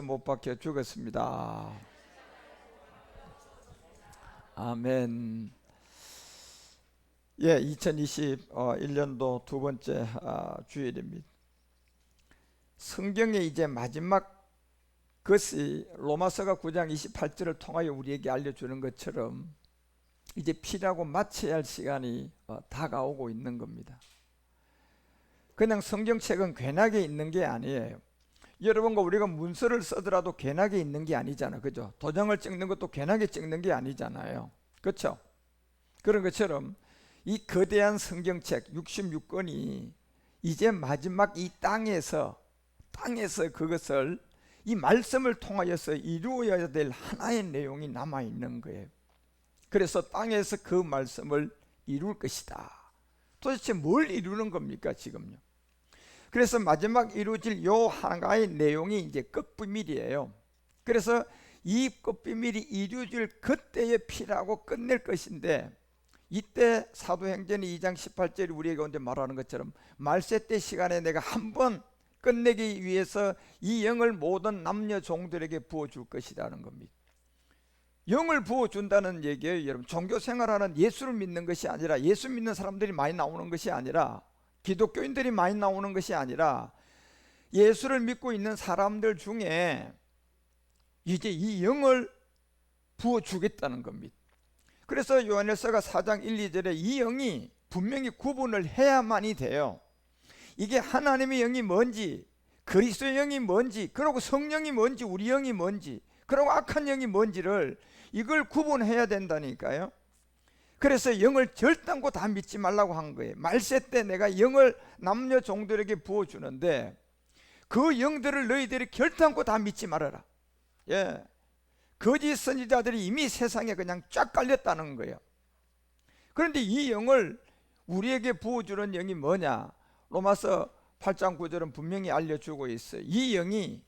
못 박혀 죽었습니다. 아멘. 2021년도 두 번째 주일입니다. 성경의 이제 마지막 것이 로마서가 9장 28절을 통하여 우리에게 알려주는 것처럼 이제 필요하고 마쳐야 할 시간이 다가오고 있는 겁니다. 그냥 성경책은 괜하게 있는 게 아니에요. 여러분과 우리가 문서를 쓰더라도 괜하게 있는 게 아니잖아, 그죠? 도장을 찍는 것도 괜하게 찍는 게 아니잖아요, 그렇죠? 그런 것처럼 이 거대한 성경책 66권이 이제 마지막 이 땅에서 그것을 이 말씀을 통하여서 이루어야 될 하나의 내용이 남아있는 거예요. 그래서 땅에서 그 말씀을 이룰 것이다. 도대체 뭘 이루는 겁니까 지금요? 그래서 마지막 이루어질 요 하나의 내용이 이제 끝비밀이에요. 그래서 이 끝비밀이 이루어질 그때에 필요하고 끝낼 것인데, 이때 사도행전이 2장 18절이 우리에게 언제 말하는 것처럼 말세 때 시간에 내가 한번 끝내기 위해서 이 영을 모든 남녀 종들에게 부어줄 것이라는 겁니다. 영을 부어준다는 얘기예요. 여러분, 종교 생활하는 예수를 믿는 것이 아니라, 예수 믿는 사람들이 많이 나오는 것이 아니라, 기독교인들이 많이 나오는 것이 아니라, 예수를 믿고 있는 사람들 중에 이제 이 영을 부어주겠다는 겁니다. 그래서 요한일서가 4장 1, 2절에 이 영이 분명히 구분을 해야만이 돼요. 이게 하나님의 영이 뭔지, 그리스도의 영이 뭔지, 그리고 성령이 뭔지, 우리 영이 뭔지, 그리고 악한 영이 뭔지를 이걸 구분해야 된다니까요. 그래서 영을 결단코 다 믿지 말라고 한 거예요. 말세 때 내가 영을 남녀 종들에게 부어주는데 그 영들을 너희들이 결단코 다 믿지 말아라. 거짓 선지자들이 이미 세상에 그냥 쫙 깔렸다는 거예요. 그런데 이 영을 우리에게 부어주는 영이 뭐냐? 로마서 8장 9절은 분명히 알려주고 있어요. 이 영이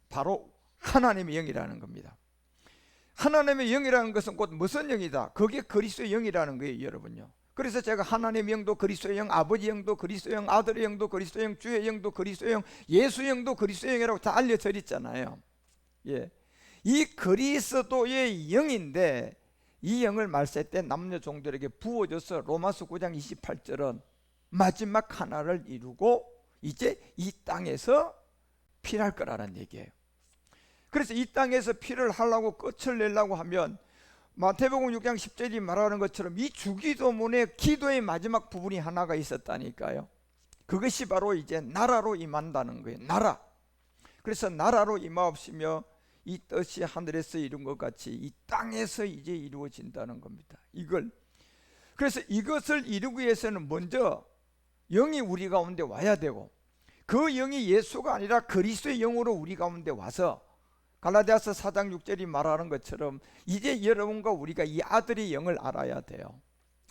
바로 하나님의 영이라는 겁니다. 하나님의 영이라는 것은 곧 무슨 영이다? 그게 그리스도의 영이라는 거예요, 여러분요. 그래서 제가 하나님의 영도 그리스도의 영, 아버지 영도 그리스도의 영, 아들의 영도 그리스도의 영, 주의 영도 그리스도의 영, 예수 영도 그리스도의 영이라고 다 알려드렸잖아요. 이 그리스도의 영인데 이 영을 말세 때 남녀 종들에게 부어줘서 로마서 9장 28절은 마지막 하나를 이루고 이제 이 땅에서 필할 거라는 얘기예요. 그래서 이 땅에서 피를 하려고 끝을 내려고 하면 마태복음 6장 10절이 말하는 것처럼 이 주기도문의 기도의 마지막 부분이 하나가 있었다니까요. 그것이 바로 이제 나라로 임한다는 거예요. 나라. 그래서 나라로 임하옵시며 이 뜻이 하늘에서 이룬 것 같이 이 땅에서 이제 이루어진다는 겁니다. 그래서 이것을 이루기 위해서는 먼저 영이 우리 가운데 와야 되고, 그 영이 예수가 아니라 그리스도의 영으로 우리 가운데 와서 갈라디아서 4장 6절이 말하는 것처럼 이제 여러분과 우리가 이 아들의 영을 알아야 돼요.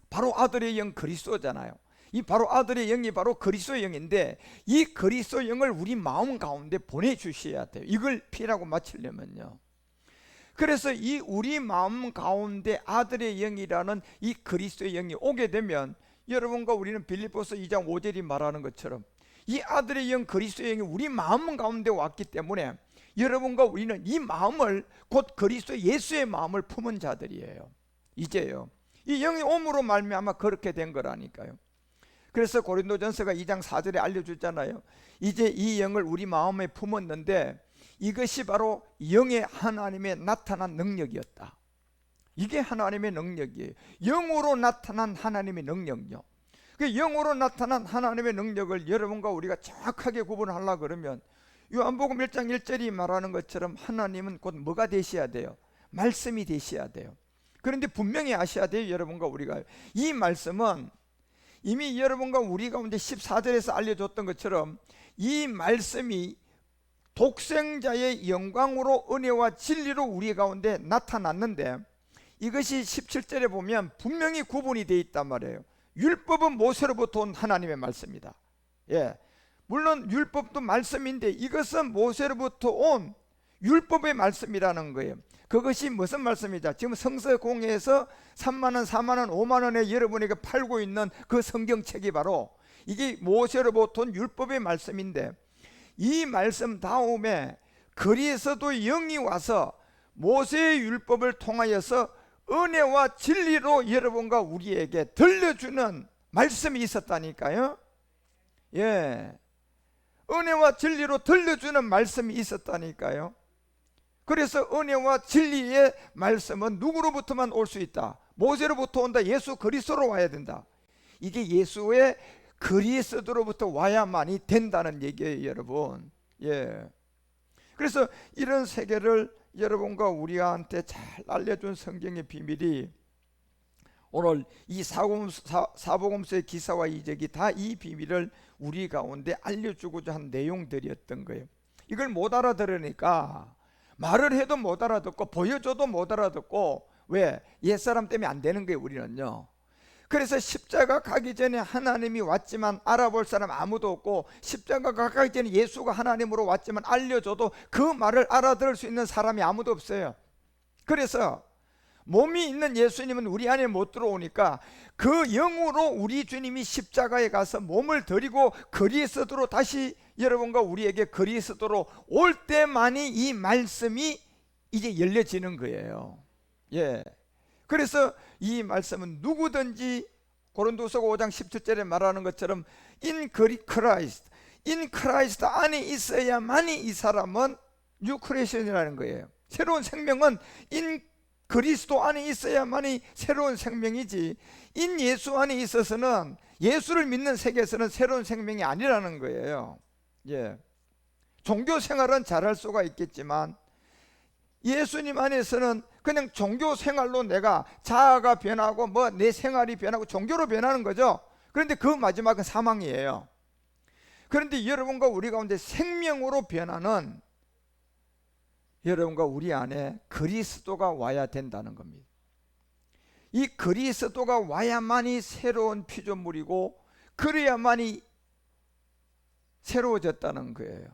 바로 아들의 영 그리스도잖아요. 이 바로 아들의 영이 바로 그리스도의 영인데 이 그리스도의 영을 우리 마음 가운데 보내주셔야 돼요. 이걸 피라고 마치려면요. 그래서 이 우리 마음 가운데 아들의 영이라는 이 그리스도의 영이 오게 되면 여러분과 우리는 빌립보서 2장 5절이 말하는 것처럼 이 아들의 영 그리스도의 영이 우리 마음 가운데 왔기 때문에 여러분과 우리는 이 마음을 곧 그리스도 예수의 마음을 품은 자들이에요. 이제요, 이 영이 옴으로 말미암아 그렇게 된 거라니까요. 그래서 고린도전서가 2장 4절에 알려주잖아요. 이제 이 영을 우리 마음에 품었는데 이것이 바로 영의 하나님의 나타난 능력이었다. 이게 하나님의 능력이에요. 영으로 나타난 하나님의 능력요. 그 영으로 나타난 하나님의 능력을 여러분과 우리가 정확하게 구분하려고 그러면 요한복음 1장 1절이 말하는 것처럼 하나님은 곧 뭐가 되셔야 돼요? 말씀이 되셔야 돼요. 그런데 분명히 아셔야 돼요, 여러분과 우리가. 이 말씀은 이미 여러분과 우리 가운데 14절에서 알려줬던 것처럼 이 말씀이 독생자의 영광으로 은혜와 진리로 우리 가운데 나타났는데 이것이 17절에 보면 분명히 구분이 되어 있단 말이에요. 율법은 모세로부터 온 하나님의 말씀이다. 물론 율법도 말씀인데 이것은 모세로부터 온 율법의 말씀이라는 거예요. 그것이 무슨 말씀이죠? 지금 성서공회에서 3만원, 4만원, 5만원에 여러분에게 팔고 있는 그 성경책이 바로 이게 모세로부터 온 율법의 말씀인데 이 말씀 다음에 그리스도 영이 와서 모세의 율법을 통하여서 은혜와 진리로 여러분과 우리에게 들려주는 말씀이 있었다니까요. 예, 은혜와 진리로 들려주는 말씀이 있었다니까요. 그래서 은혜와 진리의 말씀은 누구로부터만 올 수 있다? 모세로부터 온다. 예수 그리스도로 와야 된다. 이게 예수의 그리스도로부터 와야만이 된다는 얘기예요, 여러분. 예. 그래서 이런 세계를 여러분과 우리한테 잘 알려준 성경의 비밀이 오늘 이 사복음서의 기사와 이적이 다 이 비밀을 우리 가운데 알려주고자 한 내용들이었던 거예요. 이걸 못 알아들으니까 말을 해도 못 알아듣고 보여줘도 못 알아듣고, 왜? 옛사람 때문에 안 되는 거예요, 우리는요. 그래서 십자가 가기 전에 하나님이 왔지만 알아볼 사람 아무도 없고, 십자가 가기 전에 예수가 하나님으로 왔지만 알려줘도 그 말을 알아들을 수 있는 사람이 아무도 없어요. 그래서 몸이 있는 예수님은 우리 안에 못 들어오니까 그 영으로 우리 주님이 십자가에 가서 몸을 드리고 그리스도로 다시 여러분과 우리에게 그리스도로 올 때만이 이 말씀이 이제 열려지는 거예요. 예. 그래서 이 말씀은 누구든지 고린도서 5장 17절에 말하는 것처럼 in Christ 안에 있어야만이 이 사람은 new creation이라는 거예요. 새로운 생명은 in 그리스도 안에 있어야만이 새로운 생명이지, 인 예수 안에 있어서는, 예수를 믿는 세계에서는 새로운 생명이 아니라는 거예요. 예. 종교 생활은 잘할 수가 있겠지만 예수님 안에서는 그냥 종교 생활로 내가 자아가 변하고 뭐 내 생활이 변하고 종교로 변하는 거죠. 그런데 그 마지막은 사망이에요. 그런데 여러분과 우리 가운데 생명으로 변하는, 여러분과 우리 안에 그리스도가 와야 된다는 겁니다. 이 그리스도가 와야만이 새로운 피조물이고 그래야만이 새로워졌다는 거예요.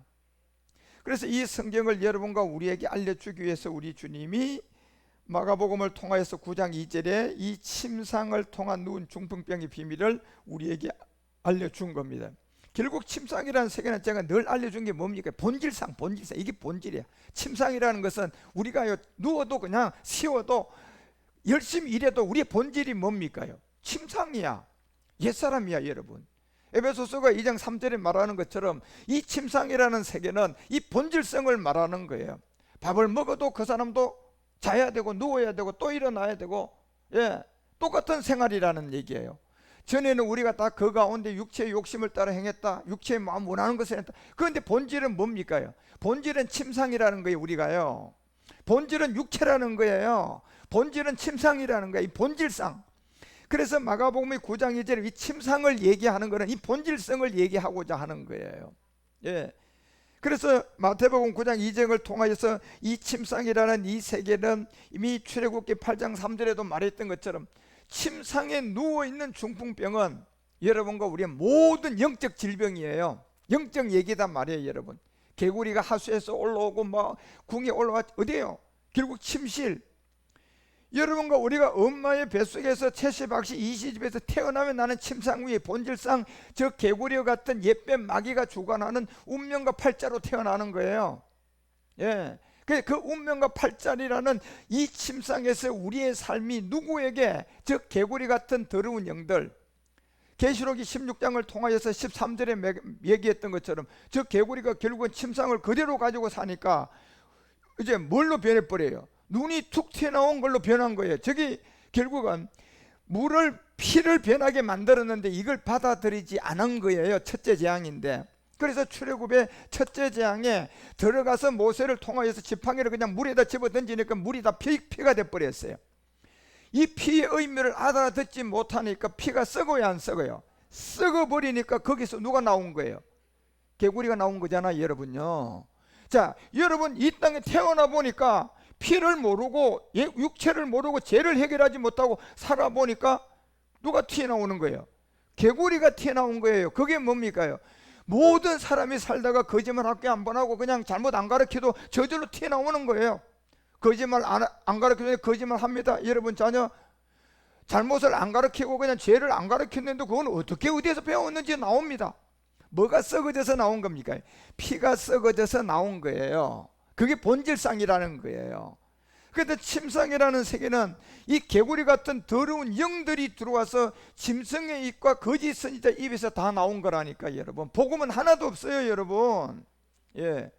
그래서 이 성경을 여러분과 우리에게 알려주기 위해서 우리 주님이 마가복음을 통하여서 9장 2절에 이 침상을 통한 누운 중풍병의 비밀을 우리에게 알려준 겁니다. 결국 침상이라는 세계는 제가 늘 알려준 게 뭡니까? 본질상. 이게 본질이야. 침상이라는 것은 우리가 누워도 그냥 쉬어도 열심히 일해도 우리의 본질이 뭡니까요? 침상이야. 옛사람이야, 여러분. 에베소서가 2장 3절에 말하는 것처럼 이 침상이라는 세계는 이 본질성을 말하는 거예요. 밥을 먹어도 그 사람도 자야 되고 누워야 되고 또 일어나야 되고, 예, 똑같은 생활이라는 얘기예요. 전에는 우리가 다 그 가운데 육체의 욕심을 따라 행했다, 육체의 마음 원하는 것을 했다. 그런데 본질은 뭡니까요? 본질은 침상이라는 거예요. 우리가요, 본질은 육체라는 거예요. 본질은 침상이라는 거예요. 이 본질상. 그래서 마가복음의 9장 2절에 이 침상을 얘기하는 것은 이 본질성을 얘기하고자 하는 거예요. 예. 그래서 마태복음 9장 2절을 통하여서 이 침상이라는 이 세계는 이미 출애굽기 8장 3절에도 말했던 것처럼 침상에 누워있는 중풍병은 여러분과 우리의 모든 영적 질병이에요. 영적 얘기단 말이에요, 여러분. 개구리가 하수에서 올라오고 뭐 궁에 올라와, 어디에요? 결국 침실. 여러분과 우리가 엄마의 뱃속에서 채씨박씨 이시집에서 태어나면 나는 침상 위에 본질상 저 개구리와 같은 옛뱀 마귀가 주관하는 운명과 팔자로 태어나는 거예요. 예. 그 운명과 팔자리라는 이 침상에서 우리의 삶이 누구에게, 저 개구리 같은 더러운 영들, 계시록이 16장을 통하여서 13절에 얘기했던 것처럼 저 개구리가 결국은 침상을 그대로 가지고 사니까 이제 뭘로 변해버려요? 눈이 툭 튀어나온 걸로 변한 거예요. 저기 결국은 피를 변하게 만들었는데 이걸 받아들이지 않은 거예요. 첫째 재앙인데. 그래서 출애굽의 첫째 재앙에 들어가서 모세를 통하여서 지팡이를 그냥 물에다 집어 던지니까 물이 다 피가 돼버렸어요. 이 피의 의미를 알아듣지 못하니까 피가 썩어야 안 썩어요? 썩어버리니까 거기서 누가 나온 거예요? 개구리가 나온 거잖아요, 여러분요. 자, 여러분 이 땅에 태어나 보니까 피를 모르고 육체를 모르고 죄를 해결하지 못하고 살아보니까 누가 튀어나오는 거예요? 개구리가 튀어나온 거예요. 그게 뭡니까요? 모든 사람이 살다가 거짓말 학교 한 번 하고 그냥 잘못 안 가르쳐도 저절로 튀어나오는 거예요. 거짓말 안 가르치면 거짓말 합니다. 여러분 자녀 잘못을 안 가르치고 그냥 죄를 안 가르쳤는데 그건 어떻게 어디에서 배웠는지 나옵니다. 뭐가 썩어져서 나온 겁니까? 피가 썩어져서 나온 거예요. 그게 본질상이라는 거예요. 그런데 침상이라는 세계는 이 개구리 같은 더러운 영들이 들어와서 짐승의 입과 거짓 선지자 입에서 다 나온 거라니까 여러분. 복음은 하나도 없어요 여러분. 예.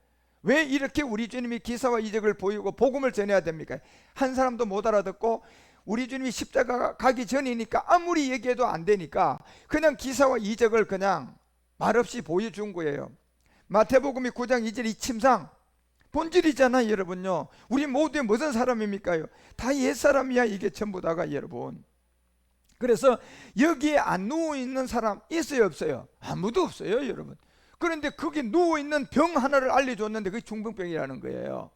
왜 이렇게 우리 주님이 기사와 이적을 보이고 복음을 전해야 됩니까? 한 사람도 못 알아듣고 우리 주님이 십자가 가기 전이니까 아무리 얘기해도 안 되니까 그냥 기사와 이적을 그냥 말없이 보여준 거예요. 마태복음이 9장 2절 이 침상 본질이잖아요 여러분요. 우리 모두의 무슨 사람입니까? 다 옛사람이야 이게 전부 다가 여러분. 그래서 여기에 안 누워있는 사람 있어요 없어요? 아무도 없어요 여러분. 그런데 거기 누워있는 병 하나를 알려줬는데 그게 중풍병이라는 거예요.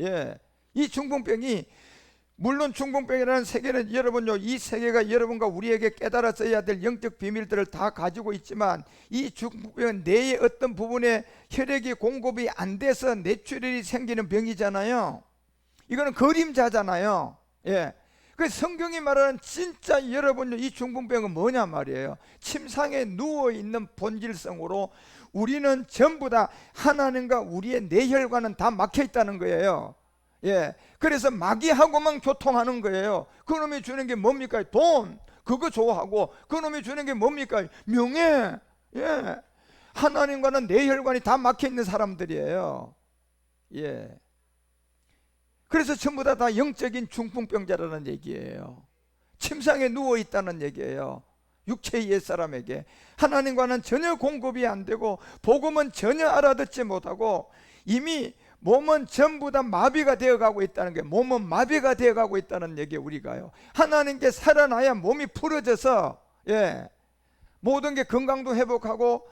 예, 이 중풍병이 물론 중풍병이라는 세계는 여러분요, 이 세계가 여러분과 우리에게 깨달았어야 될 영적 비밀들을 다 가지고 있지만 이 중풍병은 뇌의 어떤 부분에 혈액이 공급이 안 돼서 뇌출혈이 생기는 병이잖아요. 이거는 그림자잖아요. 예. 그 성경이 말하는 진짜 여러분요, 이 중풍병은 뭐냐 말이에요. 침상에 누워있는 본질성으로 우리는 전부 다 하나님과 우리의 뇌혈관은 다 막혀 있다는 거예요. 예, 그래서 마귀하고만 교통하는 거예요. 그놈이 주는 게 뭡니까? 돈, 그거 좋아하고. 그놈이 주는 게 뭡니까? 명예. 예, 하나님과는 뇌혈관이 다 막혀 있는 사람들이에요. 예, 그래서 전부 다 영적인 중풍병자라는 얘기예요. 침상에 누워 있다는 얘기예요. 육체의 옛사람에게 하나님과는 전혀 공급이 안 되고 복음은 전혀 알아듣지 못하고 이미 몸은 전부 다 마비가 되어가고 있다는 게, 몸은 마비가 되어가고 있다는 얘기 우리가요. 하나님께 살아나야 몸이 풀어져서 예, 모든 게 건강도 회복하고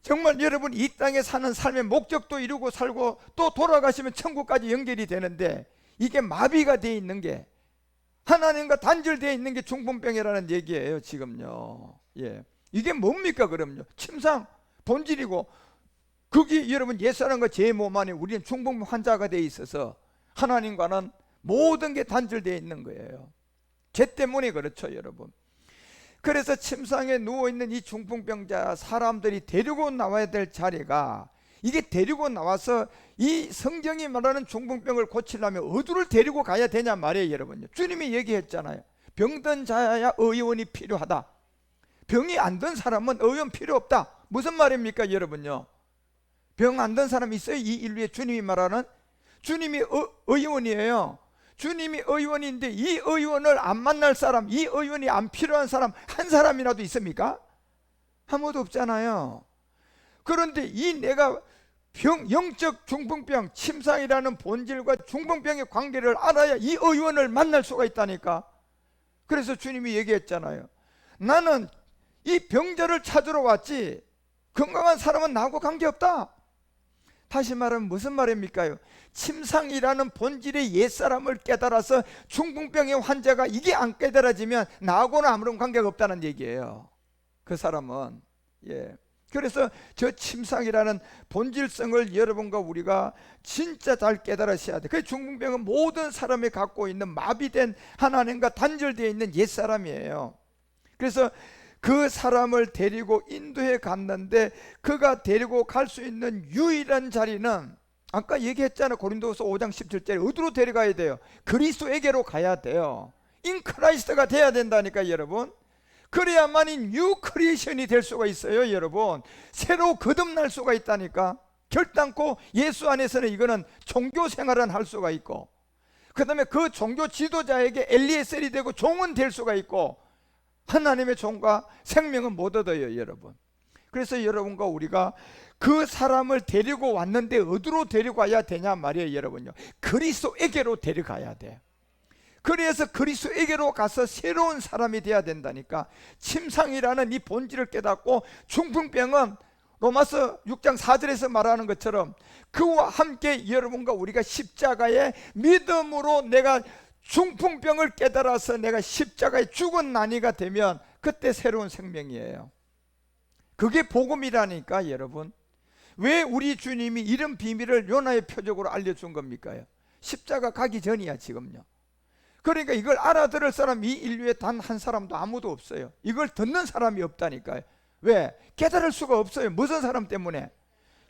정말 여러분 이 땅에 사는 삶의 목적도 이루고 살고 또 돌아가시면 천국까지 연결이 되는데 이게 마비가 되어 있는 게, 하나님과 단절되어 있는 게 중풍병이라는 얘기예요 지금요. 예, 이게 뭡니까? 그럼요, 침상 본질이고 거기 여러분 옛사람과 제 몸 안에 우리는 중풍 환자가 되어 있어서 하나님과는 모든 게 단절되어 있는 거예요. 죄 때문에 그렇죠 여러분. 그래서 침상에 누워있는 이 중풍병자 사람들이 데리고 나와야 될 자리가, 이게 데리고 나와서 이 성경이 말하는 중풍병을 고치려면 어디를 데리고 가야 되냐 말이에요 여러분요. 주님이 얘기했잖아요. 병든 자야 의원이 필요하다. 병이 안 든 사람은 의원 필요 없다. 무슨 말입니까 여러분요? 병 안 든 사람 있어요? 이 인류에 주님이 말하는? 주님이 의원이에요. 주님이 의원인데 이 의원을 안 만날 사람, 이 의원이 안 필요한 사람 한 사람이라도 있습니까? 아무도 없잖아요. 그런데 이 내가 영적 중풍병, 침상이라는 본질과 중풍병의 관계를 알아야 이 의원을 만날 수가 있다니까. 그래서 주님이 얘기했잖아요. 나는 이 병자를 찾으러 왔지 건강한 사람은 나하고 관계없다. 다시 말하면 무슨 말입니까? 침상이라는 본질의 옛사람을 깨달아서 중풍병의 환자가 이게 안 깨달아지면 나하고는 아무런 관계가 없다는 얘기예요. 그 사람은. 예. 그래서 저 침상이라는 본질성을 여러분과 우리가 진짜 잘 깨달으셔야 돼. 그 중풍병은 모든 사람이 갖고 있는 마비된 하나님과 단절되어 있는 옛사람이에요. 그래서 그 사람을 데리고 인도에 갔는데 그가 데리고 갈 수 있는 유일한 자리는 아까 얘기했잖아요. 고린도후서 5장 17절에 어디로 데려가야 돼요? 그리스도에게로 가야 돼요. 인크라이스트가 돼야 된다니까 여러분. 그래야만이 뉴 크리에이션이 될 수가 있어요 여러분. 새로 거듭날 수가 있다니까. 결단코 예수 안에서는 이거는 종교 생활은 할 수가 있고, 그 다음에 그 종교 지도자에게 엘리에셀이 되고 종은 될 수가 있고, 하나님의 종과 생명은 못 얻어요 여러분. 그래서 여러분과 우리가 그 사람을 데리고 왔는데 어디로 데려가야 되냐 말이에요 여러분요. 그리스도에게로 데려가야 돼요. 그래서 그리스도에게로 가서 새로운 사람이 돼야 된다니까. 침상이라는 이 본질을 깨닫고 중풍병은 로마서 6장 4절에서 말하는 것처럼 그와 함께 여러분과 우리가 십자가의 믿음으로 내가 중풍병을 깨달아서 내가 십자가에 죽은 난이가 되면 그때 새로운 생명이에요. 그게 복음이라니까 여러분. 왜 우리 주님이 이런 비밀을 요나의 표적으로 알려준 겁니까? 십자가 가기 전이야 지금요. 그러니까 이걸 알아들을 사람 이 인류에 단 한 사람도 아무도 없어요. 이걸 듣는 사람이 없다니까요. 왜? 깨달을 수가 없어요. 무슨 사람 때문에?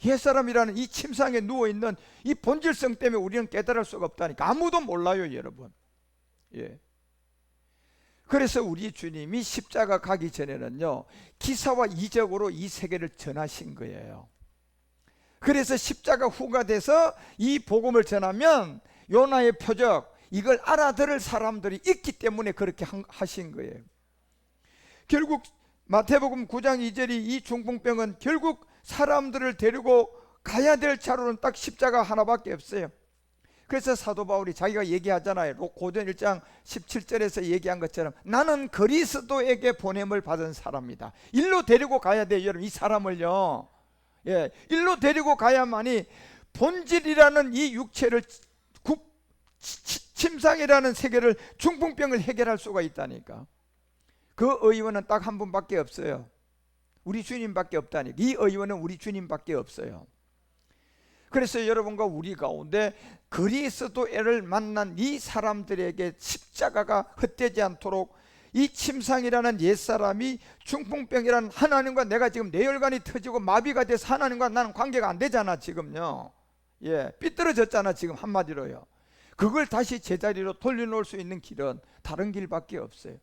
옛사람이라는 이 침상에 누워있는 이 본질성 때문에 우리는 깨달을 수가 없다니까. 아무도 몰라요, 여러분. 예. 그래서 우리 주님이 십자가 가기 전에는요, 기사와 이적으로 이 세계를 전하신 거예요. 그래서 십자가 후가 돼서 이 복음을 전하면 요나의 표적, 이걸 알아들을 사람들이 있기 때문에 그렇게 하신 거예요. 결국 마태복음 9장 2절이 이 중풍병은 결국 사람들을 데리고 가야 될 차로는 딱 십자가 하나밖에 없어요. 그래서 사도 바울이 자기가 얘기하잖아요. 고전 1장 17절에서 얘기한 것처럼 나는 그리스도에게 보냄을 받은 사람이다. 일로 데리고 가야 돼요, 여러분. 이 사람을요, 예, 일로 데리고 가야만이 본질이라는 이 육체를, 침상이라는 세계를, 중풍병을 해결할 수가 있다니까. 그 의원은 딱 한 분밖에 없어요. 우리 주님밖에 없다니까. 이 의원은 우리 주님밖에 없어요. 그래서 여러분과 우리 가운데 그리스도를 만난 이 사람들에게 십자가가 헛되지 않도록 이 침상이라는 옛사람이 중풍병이라는 하나님과 내가 지금 뇌혈관이 터지고 마비가 돼서 하나님과 나는 관계가 안 되잖아 지금요. 예, 삐뚤어졌잖아 지금 한마디로요. 그걸 다시 제자리로 돌려놓을 수 있는 길은 다른 길밖에 없어요.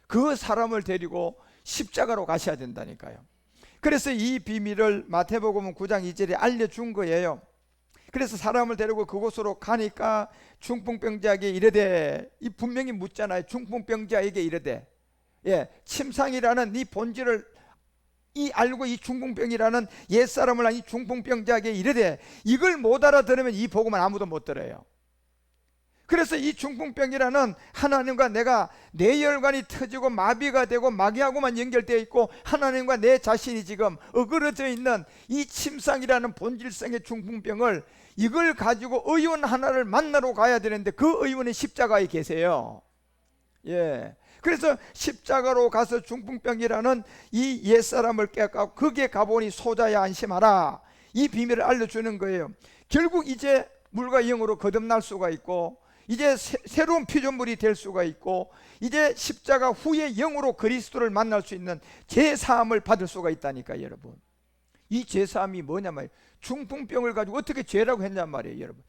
그 사람을 데리고 십자가로 가셔야 된다니까요. 그래서 이 비밀을 마태복음 9장 2절에 알려준 거예요. 그래서 사람을 데리고 그곳으로 가니까 중풍병자에게 이르되, 이 분명히 묻잖아요. 중풍병자에게 이르되, 예, 침상이라는 이 본질을 알고 이 중풍병이라는 옛사람을 이 중풍병자에게 이르되, 이걸 못 알아들으면 이 복음은 아무도 못 들어요. 그래서 이 중풍병이라는 하나님과 내가 뇌혈관이 터지고 마비가 되고 마귀하고만 연결되어 있고 하나님과 내 자신이 지금 어그러져 있는 이 침상이라는 본질성의 중풍병을, 이걸 가지고 의원 하나를 만나러 가야 되는데 그 의원은 십자가에 계세요. 예. 그래서 십자가로 가서 중풍병이라는 이 옛사람을 깨닫고 거기에 가보니 소자야 안심하라, 이 비밀을 알려주는 거예요. 결국 이제 물과 영으로 거듭날 수가 있고, 이제 새로운 피조물이 될 수가 있고, 이제 십자가 후에 영으로 그리스도를 만날 수 있는 죄사함을 받을 수가 있다니까 여러분. 이 죄사함이 뭐냐 말이에요. 중풍병을 가지고 어떻게 죄라고 했냔 말이에요 여러분.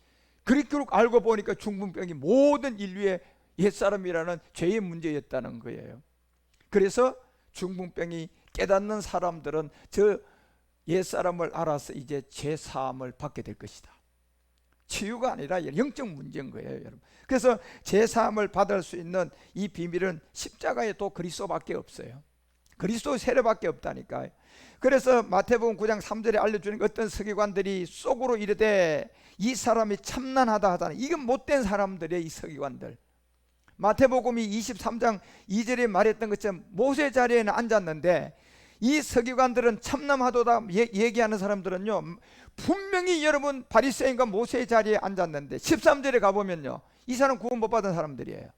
그렇게 알고 보니까 중풍병이 모든 인류의 옛사람이라는 죄의 문제였다는 거예요. 그래서 중풍병이 깨닫는 사람들은 저 옛사람을 알아서 이제 죄사함을 받게 될 것이다. 치유가 아니라 영적 문제인 거예요 여러분. 그래서 죄사함을 받을 수 있는 이 비밀은 십자가에 또 그리스도밖에 없어요. 그리스도 세례밖에 없다니까요. 그래서 마태복음 9장 3절에 알려주는 어떤 서기관들이 속으로 이르되 이 사람이 참난하다 하다는, 이건 못된 사람들이에요. 이 서기관들. 마태복음이 23장 2절에 말했던 것처럼 모세 자리에는 앉았는데, 이 서기관들은 참남하도다 얘기하는 사람들은요, 분명히 여러분 바리새인과 모세의 자리에 앉았는데 13절에 가보면요, 이 사람 구원 못 받은 사람들이에요.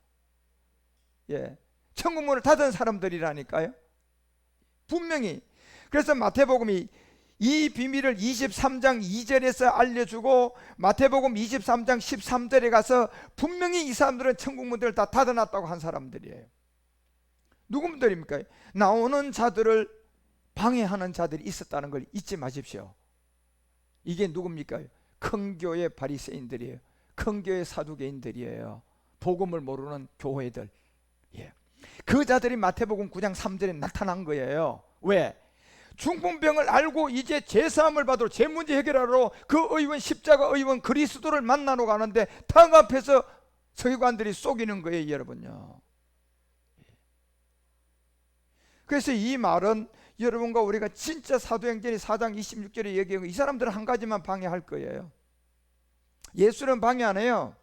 예, 천국문을 닫은 사람들이라니까요, 분명히. 그래서 마태복음이 이 비밀을 23장 2절에서 알려주고 마태복음 23장 13절에 가서 분명히 이 사람들은 천국문들을 다 닫아놨다고 한 사람들이에요. 누구들입니까? 나오는 자들을 방해하는 자들이 있었다는 걸 잊지 마십시오. 이게 누굽니까? 큰 교회 바리새인들이에요. 큰 교회 사두개인들이에요. 복음을 모르는 교회들. 예. 그 자들이 마태복음 9장 3절에 나타난 거예요. 왜? 중풍병을 알고 이제 죄사함을 받으러, 죄 문제 해결하러 그 의원, 십자가 의원 그리스도를 만나러 가는데 당 앞에서 서기관들이 속이는 거예요 여러분요. 그래서 이 말은 여러분과 우리가 진짜 사도행전이 4장 26절에 얘기한 거, 이 사람들은 한 가지만 방해할 거예요. 예수는 방해 안 해요.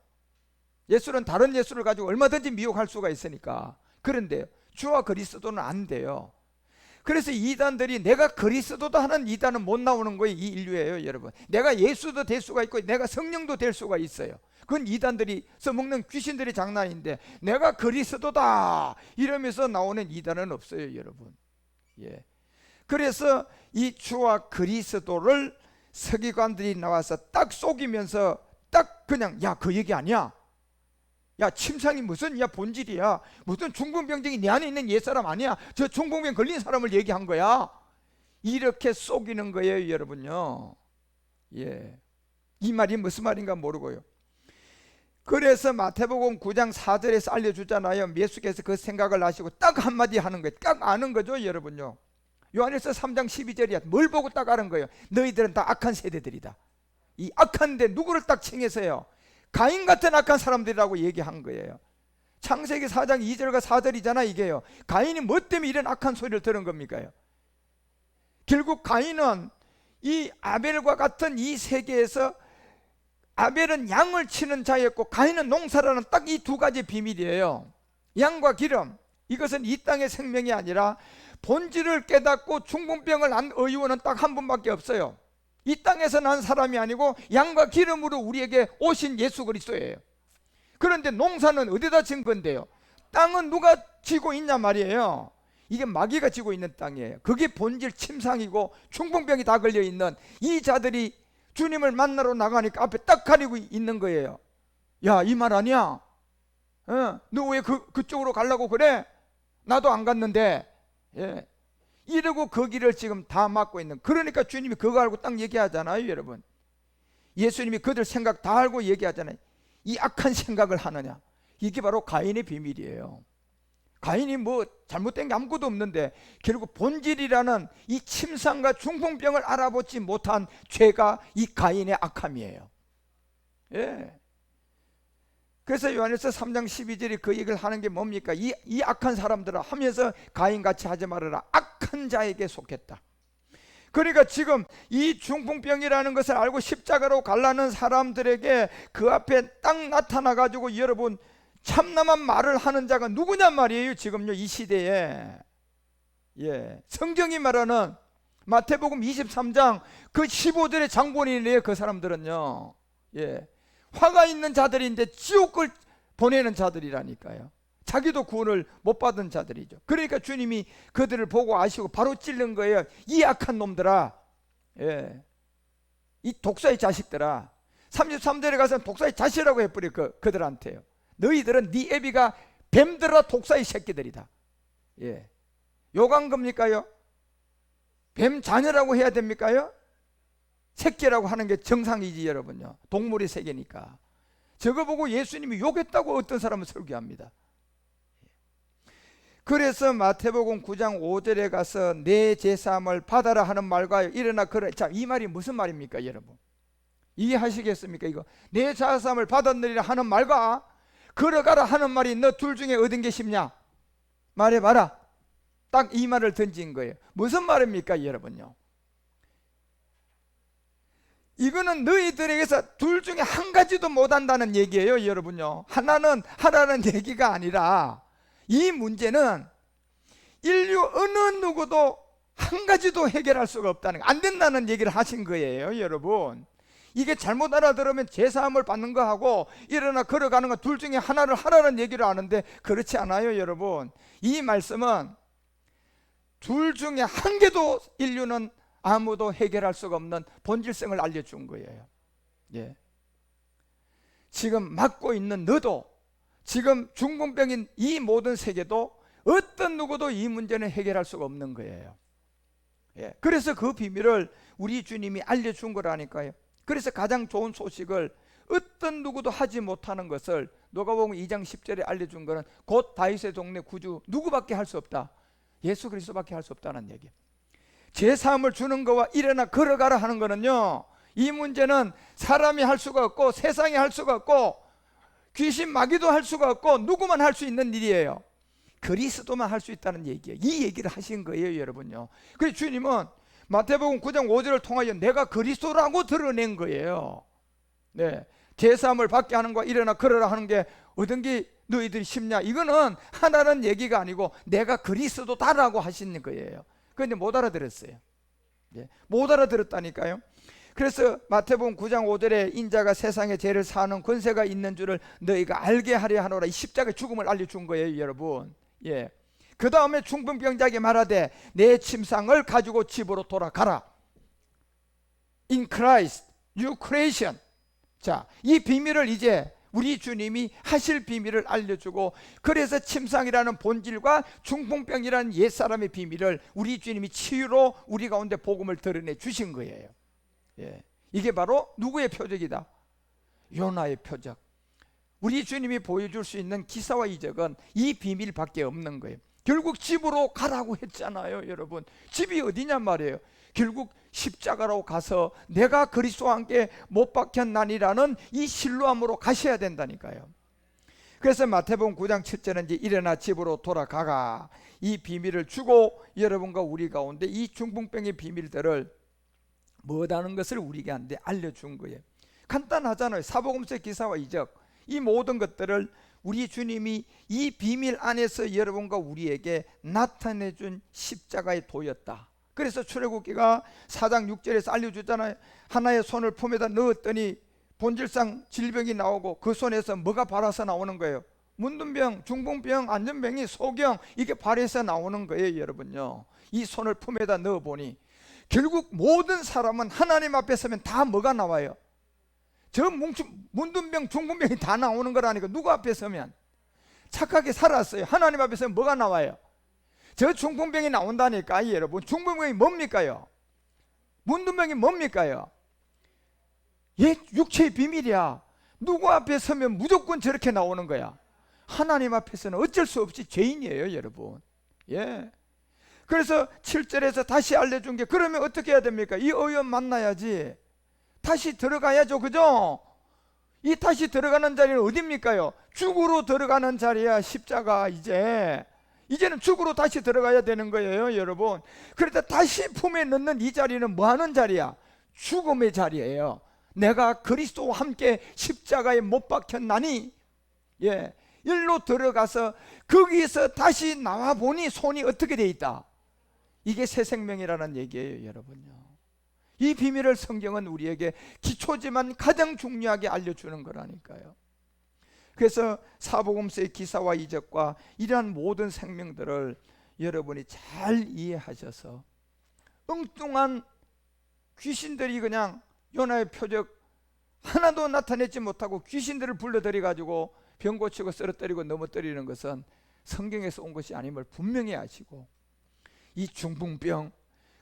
예수는 다른 예수를 가지고 얼마든지 미혹할 수가 있으니까. 그런데 주와 그리스도는 안 돼요. 그래서 이단들이 내가 그리스도다 하는 이단은 못 나오는 거예요. 이 인류예요 여러분. 내가 예수도 될 수가 있고 내가 성령도 될 수가 있어요. 그건 이단들이 써먹는 귀신들이 장난인데, 내가 그리스도다 이러면서 나오는 이단은 없어요 여러분. 예. 그래서 이 주와 그리스도를 서기관들이 나와서 딱 속이면서 딱 그냥, 야, 그 얘기 아니야. 야, 침상이 무슨, 야, 본질이야. 무슨 중풍병증이 내 안에 있는 옛사람 아니야. 저 중풍병 걸린 사람을 얘기한 거야. 이렇게 속이는 거예요 여러분요. 예. 이 말이 무슨 말인가 모르고요. 그래서 마태복음 9장 4절에서 알려주잖아요. 예수께서 그 생각을 아시고 딱 한마디 하는 거예요. 딱 아는 거죠, 여러분요. 요한일서 3장 12절이야. 뭘 보고 딱 아는 거예요? 너희들은 다 악한 세대들이다. 이 악한데 누구를 딱 칭해서요? 가인 같은 악한 사람들이라고 얘기한 거예요. 창세기 4장 2절과 4절이잖아 이게요. 가인이 뭐 때문에 이런 악한 소리를 들은 겁니까요? 결국 가인은 이 아벨과 같은 이 세계에서 아벨은 양을 치는 자였고 가인은 농사라는 딱 이 두 가지 비밀이에요. 양과 기름, 이것은 이 땅의 생명이 아니라 본질을 깨닫고 중풍병을 난 의원은 딱 한 분밖에 없어요. 이 땅에서 난 사람이 아니고 양과 기름으로 우리에게 오신 예수 그리스도예요. 그런데 농사는 어디다 진 건데요? 땅은 누가 지고 있냐 말이에요. 이게 마귀가 지고 있는 땅이에요. 그게 본질 침상이고 중풍병이 다 걸려있는 이 자들이 주님을 만나러 나가니까 앞에 딱 가리고 있는 거예요. 야, 이 말 아니야? 너 왜 그쪽으로 가려고 그래? 나도 안 갔는데. 예. 이러고 그 길을 지금 다 막고 있는. 그러니까 주님이 그거 알고 딱 얘기하잖아요, 여러분. 예수님이 그들 생각 다 알고 얘기하잖아요. 이 악한 생각을 하느냐? 이게 바로 가인의 비밀이에요. 가인이 뭐 잘못된 게 아무것도 없는데 결국 본질이라는 이 침상과 중풍병을 알아보지 못한 죄가 이 가인의 악함이에요. 예. 그래서 요한일서 3장 12절이 그 얘기를 하는 게 뭡니까? 이 악한 사람들아 하면서 가인같이 하지 말아라. 악한 자에게 속했다. 그러니까 지금 이 중풍병이라는 것을 알고 십자가로 갈라는 사람들에게 그 앞에 딱 나타나 가지고 여러분 참남한 말을 하는 자가 누구냐 말이에요. 지금요 이 시대에. 예, 성경이 말하는 마태복음 23장 그 15절의 장본인이에요. 그 사람들은요. 예, 화가 있는 자들인데 지옥을 보내는 자들이라니까요. 자기도 구원을 못 받은 자들이죠. 그러니까 주님이 그들을 보고 아시고 바로 찔른 거예요. 이 악한 놈들아, 예, 이 독사의 자식들아. 33절에 가서 독사의 자식이라고 해버려 그들한테요. 너희들은 네 애비가 뱀들아 독사의 새끼들이다. 예, 욕한 겁니까요? 뱀 자녀라고 해야 됩니까요? 새끼라고 하는 게 정상이지 여러분요. 동물의 세계니까. 저거 보고 예수님이 욕했다고 어떤 사람은 설교합니다. 그래서 마태복음 9장 5절에 가서 내 제사함을 받아라 하는 말과 일어나 그래. 자, 이 말이 무슨 말입니까 여러분? 이해하시겠습니까? 이거 내 제사함을 받았느니라 하는 말과 걸어가라 하는 말이 너 둘 중에 어떤 게 쉽냐? 말해봐라. 딱 이 말을 던진 거예요. 무슨 말입니까 여러분요? 이거는 너희들에게서 둘 중에 한 가지도 못한다는 얘기예요 여러분요. 하나는 하라는 얘기가 아니라 이 문제는 인류 어느 누구도 한 가지도 해결할 수가 없다는, 안 된다는 얘기를 하신 거예요 여러분. 이게 잘못 알아들으면 제사함을 받는 거하고 일어나 걸어가는 거 둘 중에 하나를 하라는 얘기를 하는데 그렇지 않아요 여러분. 이 말씀은 둘 중에 한 개도 인류는 아무도 해결할 수가 없는 본질성을 알려준 거예요. 예. 지금 맞고 있는 너도, 지금 중풍병인 이 모든 세계도 어떤 누구도 이 문제는 해결할 수가 없는 거예요. 예. 그래서 그 비밀을 우리 주님이 알려준 거라니까요. 그래서 가장 좋은 소식을 어떤 누구도 하지 못하는 것을 누가복음 2장 10절에 알려준 것은 곧 다윗의 동네 구주 누구밖에 할 수 없다. 예수 그리스도밖에 할 수 없다는 얘기. 제사함을 주는 거와 일어나 걸어가라 하는 거는요, 이 문제는 사람이 할 수가 없고 세상이 할 수가 없고 귀신 마귀도 할 수가 없고 누구만 할 수 있는 일이에요. 그리스도만 할 수 있다는 얘기예요. 이 얘기를 하신 거예요 여러분요. 그래서 주님은 마태복음 9장 5절을 통하여 내가 그리스도라고 드러낸 거예요. 네, 제사함을 받게 하는 거와 일어나 걸어라 하는 게 어떤 게 너희들이 쉽냐? 이거는 하나는 얘기가 아니고 내가 그리스도다라고 하시는 거예요. 그런데 못 알아들었어요. 네, 못 알아들었다니까요. 그래서 마태복음 9장 5절에 인자가 세상의 죄를 사하는 권세가 있는 줄을 너희가 알게 하려 하노라. 이 십자가의 죽음을 알려준 거예요 여러분. 예. 그 다음에 중풍병자에게 말하되 내 침상을 가지고 집으로 돌아가라. In Christ, new creation. 자, 이 비밀을 이제 우리 주님이 하실 비밀을 알려주고, 그래서 침상이라는 본질과 중풍병이라는 옛사람의 비밀을 우리 주님이 치유로 우리 가운데 복음을 드러내 주신 거예요. 예. 이게 바로 누구의 표적이다? 요나의 표적. 우리 주님이 보여줄 수 있는 기사와 이적은 이 비밀밖에 없는 거예요. 결국 집으로 가라고 했잖아요. 여러분, 집이 어디냐 말이에요. 결국 십자가로 가서 내가 그리스도와 함께 못 박혔나니라는 이 신뢰함으로 가셔야 된다니까요. 그래서 마태복음 9장 7절은 이제 일어나 집으로 돌아가가, 이 비밀을 주고 여러분과 우리 가운데 이 중풍병의 비밀들을 뭐라는 것을 우리에게 알려준 거예요. 간단하잖아요. 사복음서의 기사와 이적, 이 모든 것들을 우리 주님이 이 비밀 안에서 여러분과 우리에게 나타내준 십자가의 도였다. 그래서 출애굽기가 4장 6절에서 알려주잖아요. 하나의 손을 품에다 넣었더니 본질상 질병이 나오고 그 손에서 뭐가 발아서 나오는 거예요? 문둥병, 중풍병, 안전병이, 소경, 이게 발에서 나오는 거예요. 여러분요, 이 손을 품에다 넣어보니 결국 모든 사람은 하나님 앞에 서면 다 뭐가 나와요? 저 문둥병, 중풍병이 다 나오는 거라니까. 누구 앞에 서면? 착하게 살았어요. 하나님 앞에 서면 뭐가 나와요? 저 중풍병이 나온다니까. 여러분, 중풍병이 뭡니까요? 문둥병이 뭡니까요? 육체의 비밀이야. 누구 앞에 서면 무조건 저렇게 나오는 거야. 하나님 앞에서는 어쩔 수 없이 죄인이에요, 여러분. 예. 그래서 7절에서 다시 알려준 게, 그러면 어떻게 해야 됩니까? 이 의원 만나야지. 다시 들어가야죠, 그죠? 이 다시 들어가는 자리는 어딥니까요? 죽으로 들어가는 자리야. 십자가. 이제는 죽으로 다시 들어가야 되는 거예요, 여러분. 그래서 다시 품에 넣는 이 자리는 뭐 하는 자리야? 죽음의 자리예요. 내가 그리스도와 함께 십자가에 못 박혔나니, 일로 들어가서 거기에서 다시 나와 보니 손이 어떻게 돼 있다? 이게 새 생명이라는 얘기예요, 여러분요. 이 비밀을 성경은 우리에게 기초지만 가장 중요하게 알려주는 거라니까요. 그래서 사복음서의 기사와 이적과 이러한 모든 생명들을 여러분이 잘 이해하셔서 엉뚱한 귀신들이 그냥 요나의 표적 하나도 나타내지 못하고 귀신들을 불러들여 가지고 병 고치고 쓰러뜨리고 넘어뜨리는 것은 성경에서 온 것이 아님을 분명히 아시고, 이 중풍병,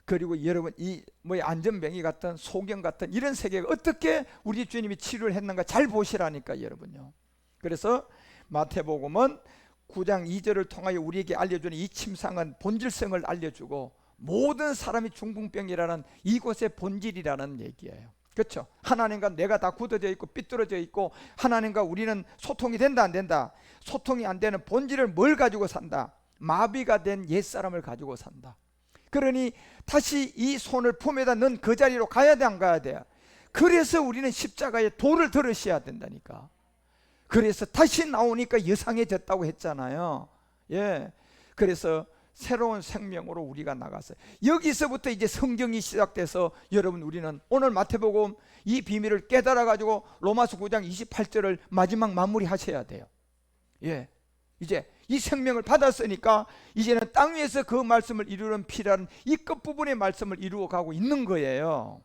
그리고 여러분 이 안전병이 같은 소경 같은 이런 세계가 어떻게 우리 주님이 치료를 했는가 잘 보시라니까, 여러분요. 그래서 마태복음은 9장 2절을 통하여 우리에게 알려주는 이 침상은 본질성을 알려주고, 모든 사람이 중풍병이라는 이곳의 본질이라는 얘기예요. 그렇죠? 하나님과 내가 다 굳어져 있고 삐뚤어져 있고, 하나님과 우리는 소통이 된다 안 된다? 소통이 안 되는 본질을 뭘 가지고 산다? 마비가 된 옛사람을 가지고 산다. 그러니 다시 이 손을 품에다 넣은 그 자리로 가야 돼, 안 가야 돼? 그래서 우리는 십자가에 돌을 들으셔야 된다니까. 그래서 다시 나오니까 여상해졌다고 했잖아요. 그래서 새로운 생명으로 우리가 나갔어요. 여기서부터 이제 성경이 시작돼서 여러분, 우리는 오늘 마태복음 이 비밀을 깨달아 가지고 로마서 9장 28절을 마지막 마무리 하셔야 돼요. 이제 이 생명을 받았으니까 이제는 땅 위에서 그 말씀을 이루는 피라는 이 끝부분의 말씀을 이루어 가고 있는 거예요.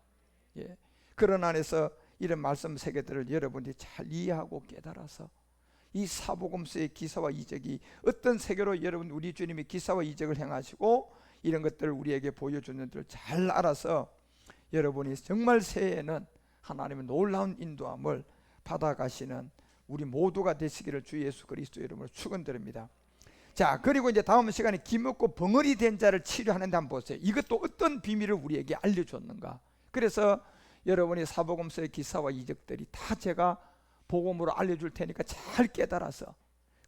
그런 안에서 이런 말씀 세계들을 여러분들이 잘 이해하고 깨달아서 이 사복음서의 기사와 이적이 어떤 세계로 여러분 우리 주님이 기사와 이적을 행하시고 이런 것들을 우리에게 보여주는 줄 잘 알아서 여러분이 정말 새해에는 하나님의 놀라운 인도함을 받아가시는 우리 모두가 되시기를 주 예수 그리스도 이름으로 축원드립니다. 자, 그리고 이제 다음 시간에 기먹고 벙어리 된 자를 치료하는데 한번 보세요. 이것도 어떤 비밀을 우리에게 알려줬는가. 그래서 여러분이 사복음서의 기사와 이적들이 다 제가 복음으로 알려줄 테니까 잘 깨달아서,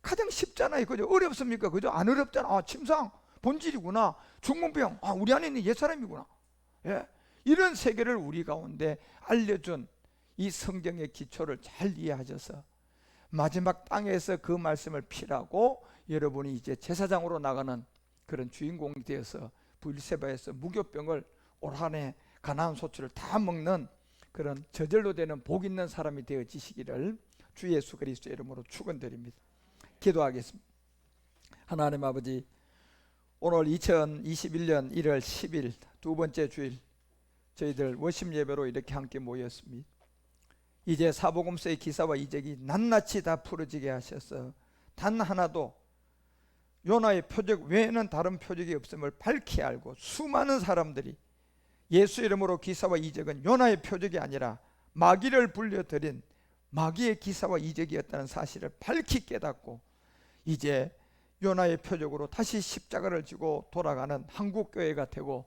가장 쉽잖아요, 그죠? 어렵습니까? 그죠? 안 어렵잖아. 침상 본질이구나. 중풍병, 우리 안에 있는 옛사람이구나. 이런 세계를 우리 가운데 알려준 이 성경의 기초를 잘 이해하셔서 마지막 땅에서 그 말씀을 필하고 여러분이 이제 제사장으로 나가는 그런 주인공이 되어서 브엘세바에서 무교병을 올 한해 가나안 소출을 다 먹는 그런 저절로 되는 복 있는 사람이 되어지시기를 주 예수 그리스도 이름으로 축원드립니다. 기도하겠습니다. 하나님 아버지, 오늘 2021년 1월 10일 두 번째 주일 저희들 워십 예배로 이렇게 함께 모였습니다. 이제 사복음서의 기사와 이적이 낱낱이 다 풀어지게 하셔서 단 하나도 요나의 표적 외에는 다른 표적이 없음을 밝히 알고 수많은 사람들이 예수 이름으로 기사와 이적은 요나의 표적이 아니라 마귀를 불려들인 마귀의 기사와 이적이었다는 사실을 밝히 깨닫고 이제 요나의 표적으로 다시 십자가를 지고 돌아가는 한국교회가 되고,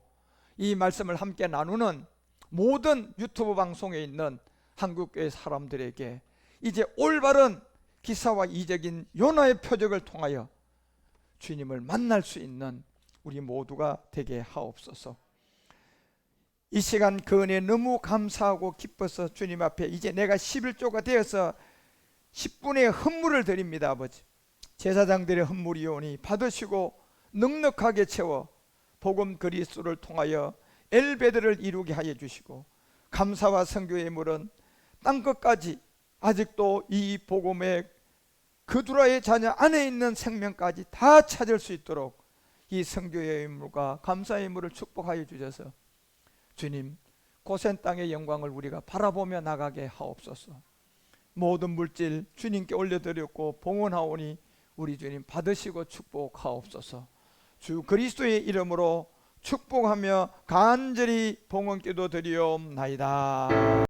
이 말씀을 함께 나누는 모든 유튜브 방송에 있는 한국교회 사람들에게 이제 올바른 기사와 이적인 요나의 표적을 통하여 주님을 만날 수 있는 우리 모두가 되게 하옵소서. 이 시간 그 은혜 너무 감사하고 기뻐서 주님 앞에 이제 내가 11조가 되어서 10분의 헌물을 드립니다. 아버지, 제사장들의 헌물이오니 받으시고 넉넉하게 채워 복음 그리스도를 통하여 엘베드를 이루게 하여 주시고, 감사와 선교의 물은 땅끝까지 아직도 이 복음의 그두라의 자녀 안에 있는 생명까지 다 찾을 수 있도록 이 선교의 물과 감사의 물을 축복하여 주셔서 주님, 고센 땅의 영광을 우리가 바라보며 나가게 하옵소서. 모든 물질 주님께 올려드렸고 봉헌하오니 우리 주님 받으시고 축복하옵소서. 주 그리스도의 이름으로 축복하며 간절히 봉헌기도 드리옵나이다.